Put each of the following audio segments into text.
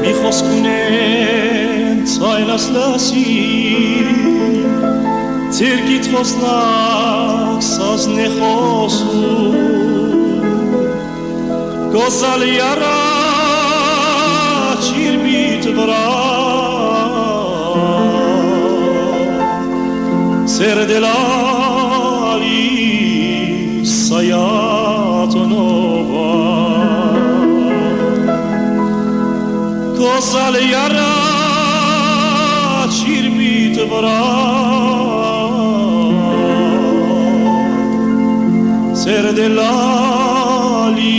մի խոսք ունեն ցայլած լասի Ցերկից ոսնակ սազն է խոսում Գոսալի առաջ իրմիտ վրա Սերդելալի սայատնովա Գոսալի առաջ իրմիտ վրա Սերդելալի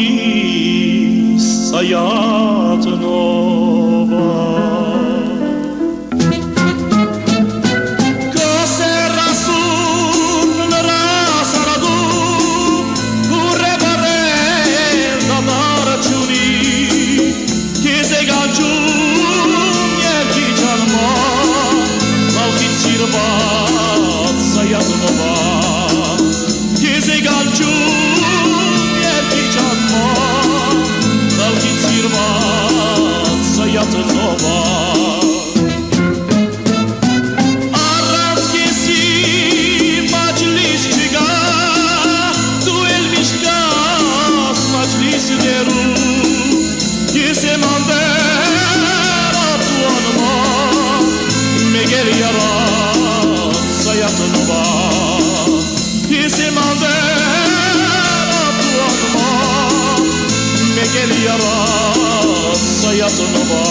սայատնովա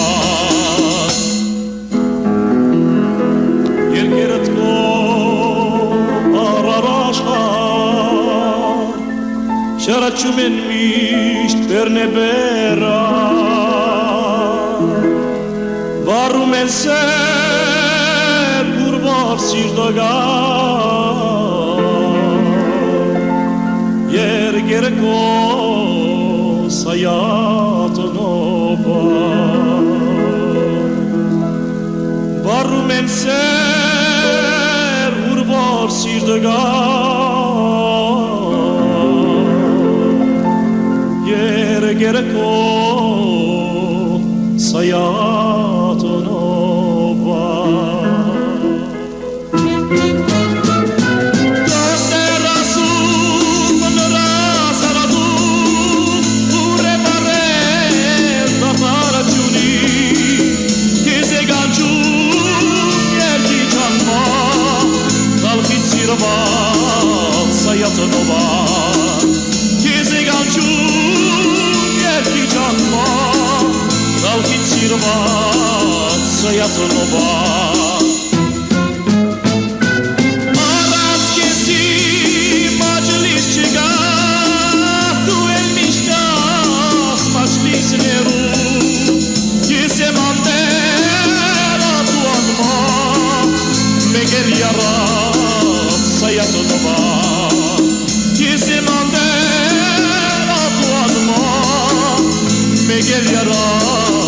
Երկերդ քո առարաշխար Շարաչում են միշտ բեռնեբերա Վառում են սեր կուրվար սիրտագար Երկերը քո սայատնովար Վառում են սեր ուրվար սիրտագար Երկերը քո սայատնովար Gel yara